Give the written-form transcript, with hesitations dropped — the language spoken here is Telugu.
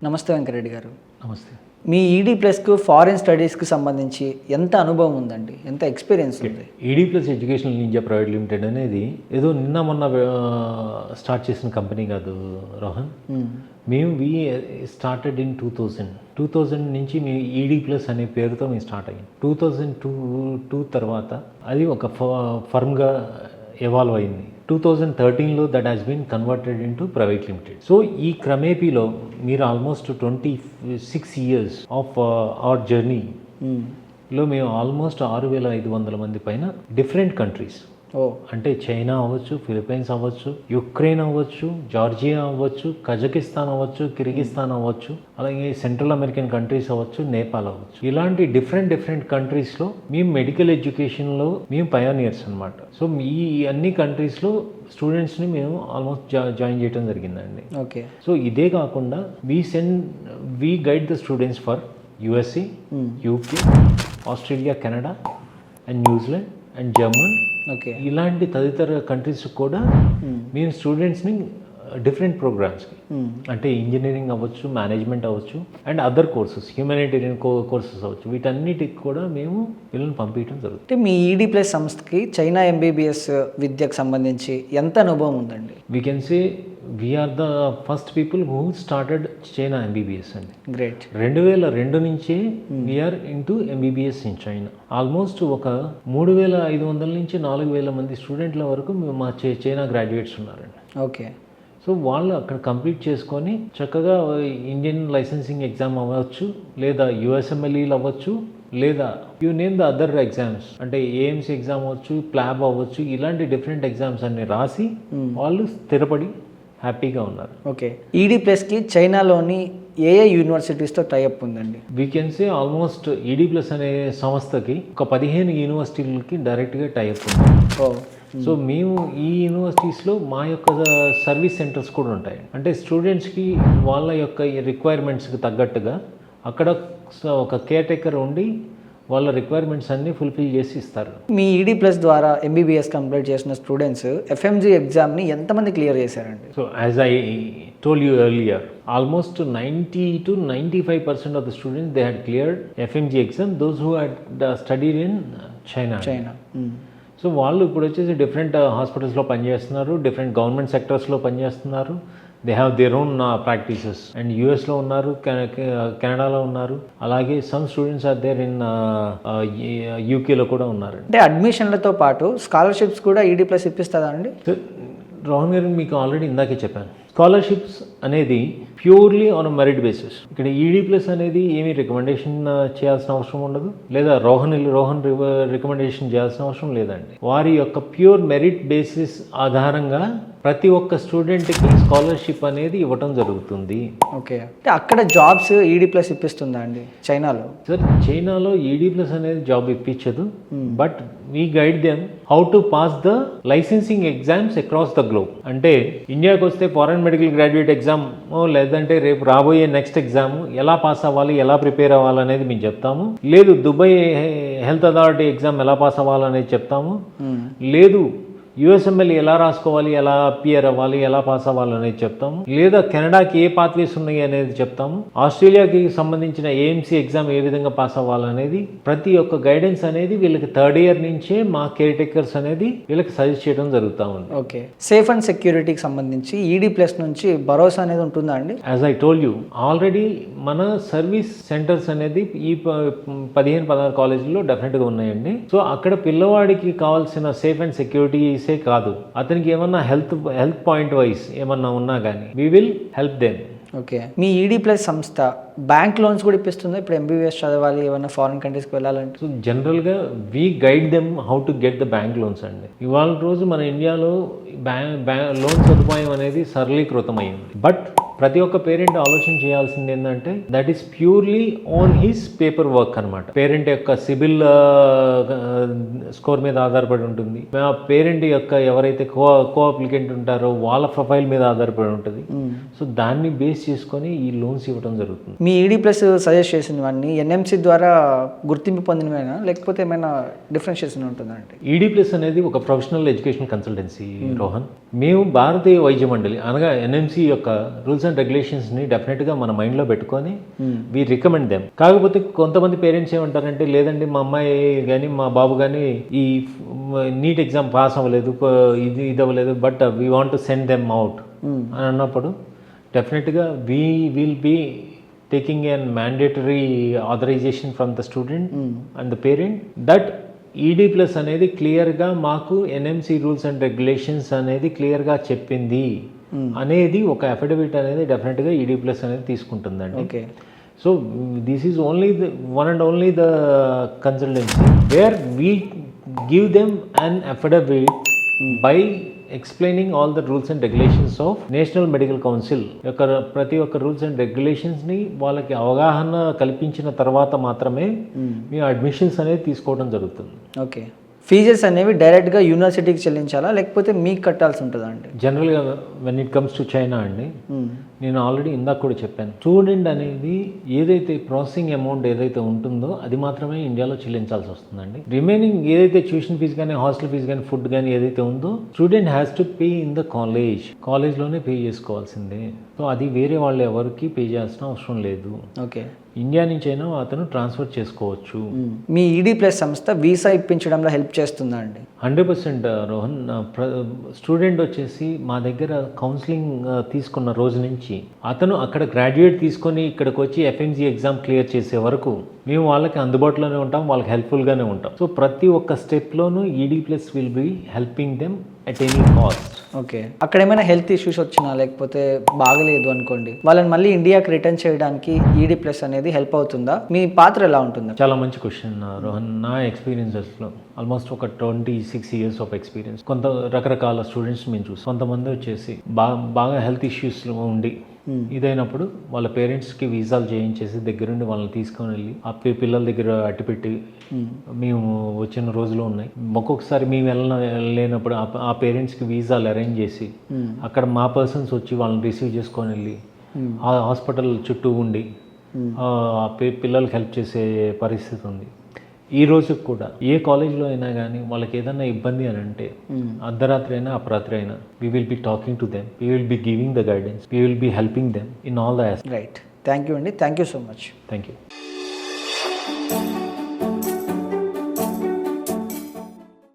నమస్తే వెంకరెడ్డి గారు. నమస్తే. మీ ఈడీ ప్లస్కు ఫారిన్ స్టడీస్కి సంబంధించి ఎంత అనుభవం ఉందండి, ఎంత ఎక్స్పీరియన్స్ ఉంది? ED plus educational India private limited అనేది ఏదో నిన్న మొన్న స్టార్ట్ చేసిన కంపెనీ కాదు రోహన్. మేము స్టార్టెడ్ ఇన్ 2000 నుంచి మీ ఈడీ ప్లస్ అనే పేరుతో మేము స్టార్ట్ అయ్యాం. 2002 తర్వాత అది ఒక ఫర్మ్గా ఎవాల్వ్ అయింది. 2013లో that has been converted into private limited. So ఈ క్రమేపీలో మీరు almost 26 years of our journey లో మేము ఆల్మోస్ట్ 6500 మంది పైన డిఫరెంట్ కంట్రీస్, అంటే చైనా అవ్వచ్చు, ఫిలిప్పైన్స్ అవ్వచ్చు, యుక్రెయిన్ అవ్వచ్చు, జార్జియా అవ్వచ్చు, కజకిస్తాన్ అవ్వచ్చు, కిర్గిస్తాన్ అవ్వచ్చు, అలాగే సెంట్రల్ అమెరికన్ కంట్రీస్ అవ్వచ్చు, నేపాల్ అవ్వచ్చు, ఇలాంటి డిఫరెంట్ కంట్రీస్లో మేము మెడికల్ ఎడ్యుకేషన్లో మేము పయోనియర్స్ అనమాట. సో ఈ అన్ని కంట్రీస్లో స్టూడెంట్స్ని మేము ఆల్మోస్ట్ జాయిన్ చేయడం జరిగిందండి. ఓకే. సో ఇదే కాకుండా we guide the students for USA, UK, Australia, Canada and New Zealand and German, ఇలాంటి తదితర కంట్రీస్ కూడా మేము స్టూడెంట్స్ని డిఫరెంట్ ప్రోగ్రామ్స్కి, అంటే ఇంజనీరింగ్ అవ్వచ్చు, మేనేజ్మెంట్ అవ్వచ్చు and other courses, humanitarian courses అవ్వచ్చు, వీటన్నిటికి కూడా మేము వీళ్ళని పంపించడం జరుగుతుంది. అంటే మీ ఈడీ ప్లస్ సంస్థకి చైనా ఎంబీబీఎస్ విద్యకు సంబంధించి ఎంత అనుభవం ఉందండి? We can say we are the first people who started China MBBS అండి. గ్రేట్. 2002 నుంచే we are into MBBS in China. Almost ఒక 3500 నుంచి 4000 మంది స్టూడెంట్ల వరకు మా చైనా గ్రాడ్యుయేట్స్ ఉన్నారండి. ఓకే. సో వాళ్ళు అక్కడ కంప్లీట్ చేసుకొని చక్కగా ఇండియన్ లైసెన్సింగ్ ఎగ్జామ్ అవ్వచ్చు, లేదా యూఎస్ఎంఎల్ఈలు అవ్వచ్చు, లేదా you name the other exams, అంటే ఏఎంసీ ఎగ్జామ్ అవ్వచ్చు, ప్లాబ్ అవ్వచ్చు, ఇలాంటి డిఫరెంట్ ఎగ్జామ్స్ అన్ని రాసి వాళ్ళు స్థిరపడి హ్యాపీగా ఉన్నారు. ఓకే. ఈడీ ప్లస్కి చైనాలోని ఏ యూనివర్సిటీస్తో టైఅప్ ఉందండి? We can say almost ED plus అనే సంస్థకి ఒక 15 యూనివర్సిటీలకి డైరెక్ట్గా టైఅప్ ఉంది. సో మేము ఈ యూనివర్సిటీస్లో మా యొక్క సర్వీస్ సెంటర్స్ కూడా ఉంటాయి. అంటే స్టూడెంట్స్కి వాళ్ళ యొక్క రిక్వైర్మెంట్స్కి తగ్గట్టుగా అక్కడ ఒక కేర్ టేకర్ ఉండి వాళ్ళ రిక్వైర్మెంట్స్ అన్నీ ఫుల్ఫిల్ చేసి ఇస్తారు. మీ ఈడీ ప్లస్ ద్వారా ఎంబీబీఎస్ కంప్లీట్ చేసిన స్టూడెంట్స్ ఎఫ్ఎంజీ ఎగ్జామ్ని ఎంతమంది క్లియర్ చేశారండి? So as I told you earlier, almost 90 to 95% of the students they had cleared FMG exam, those who had studied in China. So వాళ్ళు ఇప్పుడు వచ్చేసి డిఫరెంట్ హాస్పిటల్స్లో పనిచేస్తున్నారు, డిఫరెంట్ గవర్నమెంట్ సెక్టర్స్లో పనిచేస్తున్నారు. They have their own practices and యూఎస్లో ఉన్నారు, కెనడాలో ఉన్నారు, అలాగే some students are there in యూకేలో కూడా ఉన్నారు. అంటే అడ్మిషన్లతో పాటు స్కాలర్షిప్స్ కూడా ఈడీ ప్లస్ ఇప్పిస్తుందా అండి? రోహన్ గారు మీకు ఆల్రెడీ ఇందాకే చెప్పాను, స్కాలర్షిప్స్ అనేది ప్యూర్లీ ఆన్ మెరిట్ బేసిస్. ఇక్కడ ఈడీ ప్లస్ అనేది ఏమీ రికమెండేషన్ చేయాల్సిన అవసరం ఉండదు, లేదా రోహన్ రికమెండేషన్ చేయాల్సిన అవసరం లేదండి. వారి యొక్క ప్యూర్ మెరిట్ బేసిస్ ఆధారంగా ప్రతి ఒక్క స్టూడెంట్కి స్కాలర్షిప్ అనేది ఇవ్వటం జరుగుతుంది. ఓకే. అంటే అక్కడ జాబ్స్ ఈడీ ప్లస్ ఇప్పిస్తుందా అండి చైనాలో? సార్, చైనాలో ఈడీ ప్లస్ అనేది జాబ్ ఇప్పించదు, but we guide them how to pass the licensing exams across the globe. అంటే ఇండియాకి వస్తే ఫారెన్ మెడికల్ గ్రాడ్యుయేట్ ఎగ్జామ్, లేదంటే రేపు రాబోయే నెక్స్ట్ ఎగ్జామ్ ఎలా పాస్ అవ్వాలి, ఎలా ప్రిపేర్ అవ్వాలి అనేది మేము చెప్తాము. లేదు దుబాయ్ హెల్త్ అథారిటీ ఎగ్జామ్ ఎలా పాస్ అవ్వాలనేది చెప్తాము. లేదు యూఎస్ఎంఎల్ ఎలా రాసుకోవాలి, ఎలా అపియర్ అవ్వాలి, ఎలా పాస్ అవ్వాలి అనేది చెప్తాము. లేదా కెనడాకి ఏ పాత్వేస్ ఉన్నాయి అనేది చెప్తాము. ఆస్ట్రేలియాకి సంబంధించిన ఏఎంసీ ఎగ్జామ్ ఏ విధంగా పాస్ అవ్వాలనేది ప్రతి ఒక్క గైడెన్స్ అనేది వీళ్ళకి 3rd year నుంచే మా కేర్ టేకర్స్ అనేది వీళ్ళకి సజెస్ట్ చేయడం జరుగుతూ ఉంది. ఓకే. సేఫ్ అండ్ సెక్యూరిటీకి సంబంధించి ఈడీ ప్లస్ నుంచి భరోసా అనేది ఉంటుందా అండి? As I told you already, మన సర్వీస్ సెంటర్స్ అనేది ఈ 15-16 కాలేజీల్లో డెఫినెట్గా ఉన్నాయండి. సో అక్కడ పిల్లవాడికి కావాల్సిన సేఫ్ అండ్ సెక్యూరిటీ కాదు, అతనికి ఏమన్నా హెల్త్ పాయింట్ వైజ్ ఏమన్నా ఉన్నా కానీ we will help them. Okay. Me ED plus సంస్థ బ్యాంక్ లోన్స్ కూడా ఇప్పిస్తుందా? ఇప్పుడు ఎంబీబీఎస్ చదవాలి, ఏమన్నా ఫారిన్ కంట్రీస్కి వెళ్ళాలంటే? సో జనరల్గా we guide them how to get the bank loans అండి. ఇవాళ రోజు మన ఇండియాలో లోన్ సదుపాయం అనేది సరళీకృతమైంది, బట్ ప్రతి ఒక్క పేరెంట్ ఆలోచన చేయాల్సింది ఏంటంటే that is purely on his paper work అనమాట. పేరెంట్ యొక్క సిబిల్ స్కోర్ మీద ఆధారపడి ఉంటుంది. పేరెంట్ యొక్క ఎవరైతే కో అప్లికెంట్ ఉంటారో వాళ్ళ ప్రొఫైల్ మీద ఆధారపడి ఉంటుంది. సో దాన్ని బేస్ చేసుకొని ఈ లోన్స్ ఇవ్వడం జరుగుతుంది. మీ ఈడీ ప్లస్ సజెస్ట్ చేసినవన్నీ ఎన్ఎంసీ ద్వారా గుర్తింపు పొందినవేనా, లేకపోతే ఏమైనా డిఫరెన్షియేషన్ ఉంటుందంటే? ఈడీ ప్లస్ అనేది ఒక ప్రొఫెషనల్ ఎడ్యుకేషన్ కన్సల్టెన్సీ రోహన్. మేము భారతీయ వైద్య మండలి అనగా ఎన్ఎంసీ యొక్క రూల్స్ అండ్ రెగ్యులేషన్స్ని డెఫినెట్గా మన మైండ్లో పెట్టుకొని వీ రికమెండ్ దెమ్. కాకపోతే కొంతమంది పేరెంట్స్ ఏమంటారంటే లేదండి మా అమ్మాయి కానీ మా బాబు కానీ ఈ నీట్ ఎగ్జామ్ పాస్ అవ్వలేదు, ఇది అవ్వలేదు, but we want to send them out అని అన్నప్పుడు డెఫినెట్గా we will be taking a mandatory authorization from the student and the parent that ED plus అనేది క్లియర్గా మాకు ఎన్ఎంసి రూల్స్ అండ్ రెగ్యులేషన్స్ అనేది క్లియర్గా చెప్పింది అనేది ఒక అఫిడవిట్ అనేది డెఫినెట్గా ED ప్లస్ అనేది తీసుకుంటుందండి. Okay. So this is only the one and only the consultancy where we give them an affidavit by explaining all the rules and regulations of National Medical Council యొక్క ప్రతి ఒక్క రూల్స్ అండ్ రెగ్యులేషన్స్ని వాళ్ళకి అవగాహన కల్పించిన తర్వాత మాత్రమే మీ అడ్మిషన్స్ అనేది తీసుకోవడం జరుగుతుంది. ఓకే. ఫీజెస్ అనేవి డైరెక్ట్గా యూనివర్సిటీకి చెల్లించాలా లేకపోతే మీకు కట్టాల్సి ఉంటుందా అండి? జనరల్గా when it comes to China అండి, నేను ఆల్రెడీ ఇందాక కూడా చెప్పాను, స్టూడెంట్ అనేది ఏదైతే ప్రాసెసింగ్ అమౌంట్ ఏదైతే ఉంటుందో అది మాత్రమే ఇండియాలో చెల్లించాల్సి వస్తుందండి. రిమైనింగ్ ఏదైతే ట్యూషన్ ఫీజు కానీ హాస్టల్ ఫీజు కానీ ఫుడ్ కానీ ఏదైతే ఉందో student has to pay in the కాలేజ్లోనే పే చేసుకోవాల్సిందే. సో అది వేరే వాళ్ళు ఎవరికి పే చేయాల్సిన అవసరం లేదు. ఓకే. ఇండియా నుంచి అయినా అతను ట్రాన్స్ఫర్ చేసుకోవచ్చు. మీ ED ప్లస్ సంస్థ వీసా ఇప్పించడంలో హెల్ప్ చేస్తుందా అండి? 100% రోహన్. స్టూడెంట్ వచ్చేసి మా దగ్గర కౌన్సిలింగ్ తీసుకున్న రోజు నుంచి అతను అక్కడ గ్రాడ్యుయేట్ తీసుకొని ఇక్కడికి వచ్చి FMG ఎగ్జామ్ క్లియర్ చేసే వరకు మేము వాళ్ళకి అందుబాటులోనే ఉంటాం, వాళ్ళకి హెల్ప్ఫుల్గానే ఉంటాం. సో ప్రతి ఒక్క స్టెప్లోనూ ED plus will be helping them at any cost. Okay. అక్కడ ఏమైనా హెల్త్ ఇష్యూస్ వచ్చినా లేకపోతే బాగలేదు అనుకోండి, వాళ్ళని మళ్ళీ ఇండియాకి రిటర్న్ చేయడానికి ED ప్లస్ అనేది హెల్ప్ అవుతుందా? మీ పాత్ర ఎలా ఉంటుంది? చాలా మంచి క్వశ్చన్ రోహన్. నా ఎక్స్పీరియన్సెస్లో ఆల్మోస్ట్ ఒక 26 years ఆఫ్ ఎక్స్పీరియన్స్ కొంత రకరకాల స్టూడెంట్స్ మేము చూసి కొంతమంది వచ్చేసి బాగా హెల్త్ ఇష్యూస్లో ఉండి ఇదైనప్పుడు వాళ్ళ పేరెంట్స్కి వీసాలు చేయించేసి దగ్గరుండి వాళ్ళని తీసుకొని వెళ్ళి ఆ పిల్లల దగ్గర అట్టిపెట్టి మేము వచ్చిన రోజులు ఉన్నాయి. ఒక్కొక్కసారి మేము వెళ్ళలేనప్పుడు ఆ పేరెంట్స్కి వీసాలు అరేంజ్ చేసి అక్కడ మా పర్సన్స్ వచ్చి వాళ్ళని రిసీవ్ చేసుకొని వెళ్ళి ఆ హాస్పిటల్ చుట్టూ ఉండి ఆ పిల్లలకి హెల్ప్ చేసే పరిస్థితి ఉంది. ఈ రోజు కూడా ఏ కాలేజ్లో అయినా కానీ వాళ్ళకి ఏదైనా ఇబ్బంది అని అంటే అర్ధరాత్రి అయినా అపరాత్రి అయినా we will be talking to them, we will be giving the guidance, we will be helping them in all the aspects. Right. Thank you అండి. Thank you so much. Thank you.